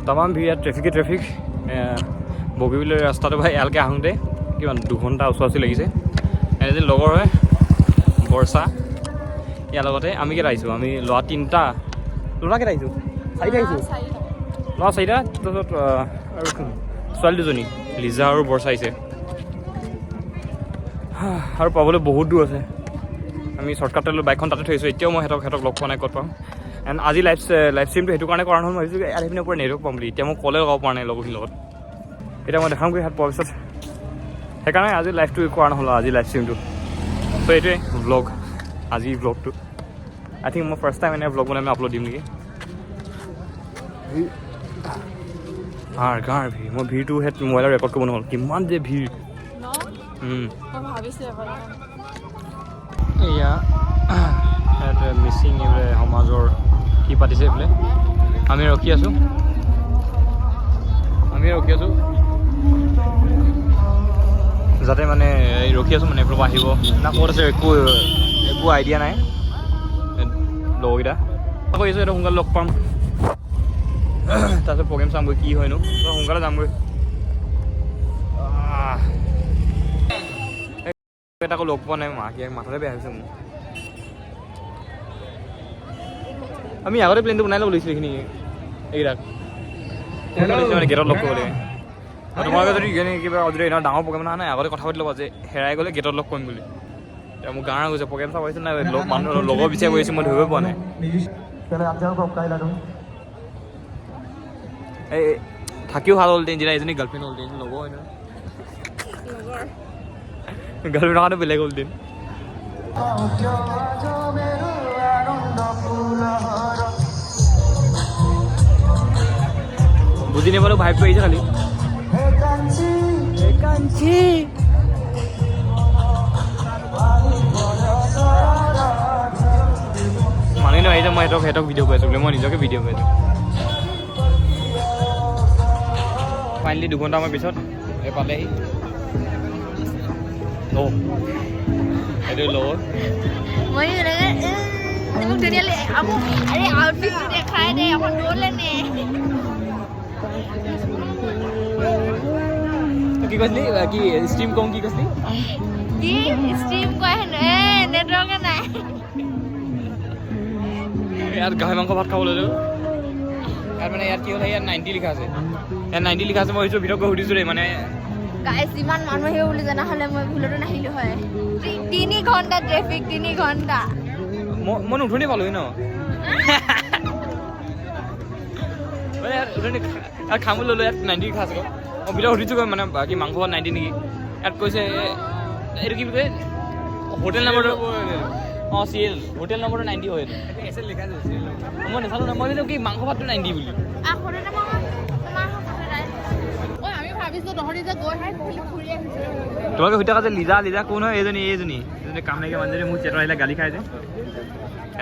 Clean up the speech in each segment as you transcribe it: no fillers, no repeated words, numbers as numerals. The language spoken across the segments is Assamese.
তামাম ভিৰ ইয়াত ট্ৰেফিক বগীবিলৰ ৰাস্তাটো ভাই এয়ালৈকে আহোঁতে কিমান 2 ঘণ্টা ওচৰা-ওচৰি লাগিছে। এদিন লগৰ হয় বৰ্ষা, ইয়াৰ লগতে আমি কেইটা আহিছোঁ, আমি ল'ৰা 3টা, ল'ৰা কেইটা আহিছোঁ, 4টা আহিছোঁ, ল'ৰা 4টা, তাৰপিছত আৰু ছোৱালী 2জনী লিজা আৰু বৰ্ষা আহিছে। আৰু পাবলৈ বহুত দূৰ আছে। আমি শ্বৰ্টকাট লৈ বাইকখন তাতে থৈছোঁ। এতিয়াও মই সিহঁতক লগ পোৱা নাই, ক'ত পাম। এণ্ড আজি লাইভ ষ্ট্ৰীমটো সেইটো কাৰণে কৰা নহ'ল, মই ভাবিছোঁ ইয়াত আহিপিনে পৰা নেটৱৰ্ক পাম বুলি। এতিয়া মই কলে লগাব পৰা নাই লগৰখিনিৰ লগত। এতিয়া মই দেখামগৈ সিহঁত পোৱাৰ পিছত, সেইকাৰণে আজি লাইভটো কৰা নহ'ল, আজি লাইভ ষ্ট্ৰীমটো। ত' এইটোৱে ব্লগ, আজি ব্লগটো। আই থিংক মই ফাৰ্ষ্ট টাইম এনে ব্লগ বনাই মই আপলোড দিম নেকি। গাঁৱৰ ভিৰ, মই ভিৰটো মোবাইলত ৰেকৰ্ড কৰিব নহ'ল, কিমান যে ভিৰ। এয়া ইয়াত মিচিং এইবোলে সমাজৰ কি পাতিছে এইবোলে, আমি ৰখি আছোঁ যাতে মানে ৰখি আছোঁ মানে এইফালৰ পৰা আহিব না ক'ত আছে একো আইডিয়া নাই। লগৰকেইটা কৈ আছোঁ এইটো সোনকালে লগ পাম, তাৰপিছত প্ৰগ্ৰেম চামগৈ কি হয়নো, সোনকালে যামগৈ। আকৌ লগ পোৱা নাই, মাথাতে বেয়া হৈছে মোৰ। আমি আগতে প্লেনটো বনাই ল'ব লাগিছিল এইখিনি এইকেইটাক মানে গেটত লগ কৰিব লাগে। তোমালোকে যদি কিবা যদি এনেকুৱা ডাঙৰ প্ৰগ্ৰেম নহয় নাই, আগতে কথা পাতি ল'বা যে হেৰাই গ'লে গেটত লগ কৰিম বুলি। এতিয়া মোৰ গাঁৱৰ গৈছে প্ৰগ্ৰেম চাব আহিছে নাই, মানুহ লগৰ বিচাৰি গৈছে, মই ধৰিবই পোৱা নাই। এই থাকিও ভাল হ'ল, যেতিয়া এজনী গাৰ্লফ্ৰেণ্ড হ'ল, লগৰ হয় নহয়, গাৰ্লফ্ৰেণ্ড থকাটো বেলেগ হ'ল দিন। বুজি নাপালোঁ, ভাইবটো আহিছে খালি। মানুহ আহিছে, মই সিহঁতক ভিডিঅ' কৰি আছোঁ বোলে, মই নিজকে ভিডিঅ' কৰি আছোঁ। ফাইনেলি 2 ঘণ্টামান পিছত পালেহি। এইটো লগৰ কি কৈছিলি, কি ষ্ট্ৰীম কম কি কৈছিলি, ইয়াত গাহৰি মাংস ভাত খাব লৈছোঁ। ইয়াত মানে ইয়াত কি হ'ল, ইয়াত 90 লিখা আছে, ইয়াত 90 লিখা আছে। মই ভাবিছোঁ ভিতৰত গৈ সুধিছোঁ দেই, মানে যিমান মানুহ আহিব বুলি জনা হ'লে মই ভুলতো নাহিলো হয়। 3 ঘণ্টা ট্ৰেফিক, 3 ঘণ্টা মই নুঠনি পালোহি ন। ইয়াত খাম বুলি ল'লোঁ, ইয়াত 90 লিখা আছে। মই ভিতৰত সুধিছোঁ মানে বাকী মাংস ভাত 90 নেকি, ইয়াত কৈছে এইটো কি বুলি কয় হোটেল নম্বৰটো, CL হোটেল নম্বৰটো 90 হয় এইটো। মই নাচালোঁ নহয়, মই ভাবিছোঁ কি মাংস ভাতটো 90 বুলি। তোমালোকে সুধি থকা যে লিজা কোন হয়, এইজনী কাম নাইকিয়া মানুহজনী মোক চেটৰ আহিলে গালি খাই যে,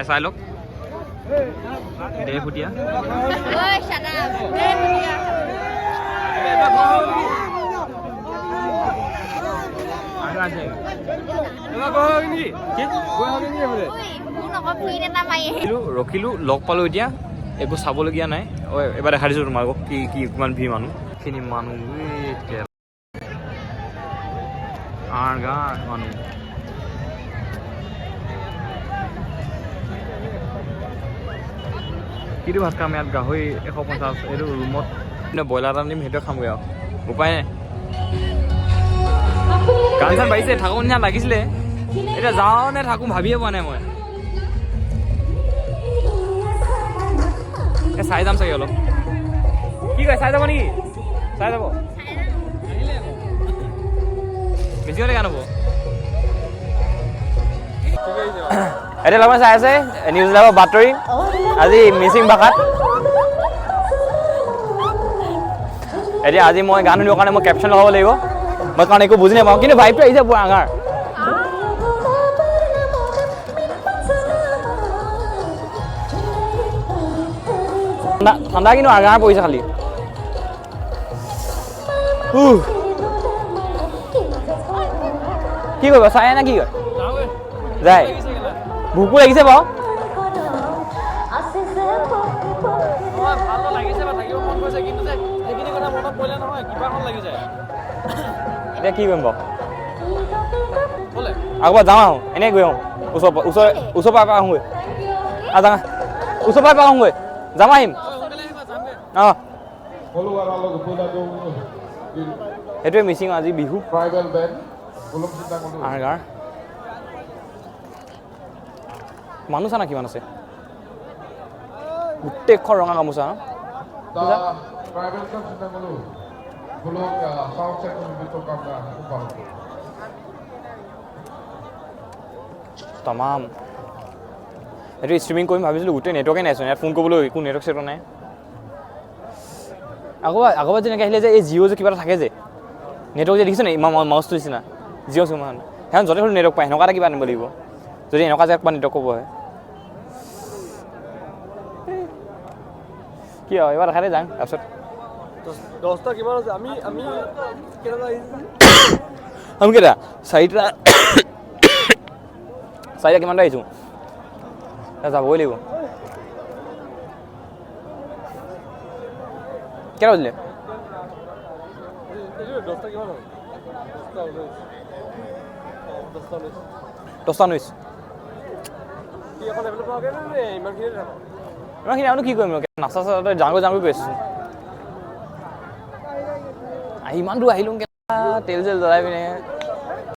চাই লওক দে ফুটীয়া। ৰখিলোঁ, লগ পালোঁ। এতিয়া একো চাবলগীয়া নাই। এবাৰ দেখাই দিছোঁ তোমালোকক কি কিমান ভিৰ মানুহ মানুহ। কিন্তু ভাত খাম ইয়াত গাহৰি 150, এইটো ৰুমত ব্ৰইলাৰ এটা নিম, সেইটোৱে খামগৈ আৰু উপায় নাই। গান চান বাঢ়িছে, থাকোঁ নিচিনা লাগিছিলে, এতিয়া যাওঁ নে থাকোঁ ভাবিয়ে পোৱা নাই মই। চাই যাম চাগে অলপ, কি কয় চাই যাব নেকি, চাই যাব বেছিকৈ গান হ'ব। এতিয়া লগত চাই আছে নিউজ লাইভৰ বাতৰি, আজি মিচিং ভাষাত। এতিয়া আজি মই গান শুনিবৰ কাৰণে মই কেপশ্যন লগাব লাগিব, মই কাৰণ একো বুজি নাপাওঁ, কিন্তু ভাইবটো আহিছে পুৰা আঙাৰ। ঠাণ্ডা কিন্তু আঙাৰ পৰিছে খালি। কি কৰিব চাই নে কি কয় যায়, ভোকো লাগিছে বাৰু। কিন্তু যে সেইখিনি কথা মনত পৰিলে নহয় কিবা এখন লাগি যায় এতিয়া কি কৰিম বাৰু বলে আগৰবাৰ যাওঁ আহোঁ এনেই গৈ আহোঁ ওচৰৰ পৰা আহোঁগৈ যাওঁ ওচৰৰ পৰা আহোঁগৈ যাম আহিম অঁ সেইটোৱে মিচিং আজি বিহু আৰগাৰ মানুহ চা না কিমান আছে গোটেইখন ৰঙা গামোচা ন তামাম এইটো ষ্ট্ৰিমিং কৰিম ভাবিছিলোঁ গোটেই নেটৱৰ্কে নাইচোন ইয়াত ফোন কৰিবলৈ একো নেটৱৰ্ক চেটৱৰ্ক নাই আগৰবাৰ যেনেকৈ আহিলে যে এই জিঅ' যে কিবা এটা থাকে যে নেটৱৰ্ক যে দেখিছে নাই মাউচটো নিচিনা জিঅ' চিমখন সেইখন য'তে হ'লেও নেটৱৰ্ক পায় সেনেকুৱা এটা কিবা আনিব লাগিব যদি এনেকুৱা জেগাত কিবা নেটৱৰ্ক ক'ব হয় কি হয় এবাৰ দেখাই যাওঁ তাৰপিছত 10টা কিমান আছে আমি কেনেকুৱা আহিছে আমি কেইটা চাৰিটা কিমানটা আহিছোঁ যাবই লাগিব কেইটা বাজিলে 10টা কিমান হয় 10টা 19 কি এখন এভেইলেবল পাওঁগে নে ইমানখিনি থাকক ইমানখিনি আৰুনো কি কৰিম নাচা চাচাতে যাওঁ গৈ আছোঁ ইমান দূৰ আহিলোঁ তেল চেল জ্বলাই পিনে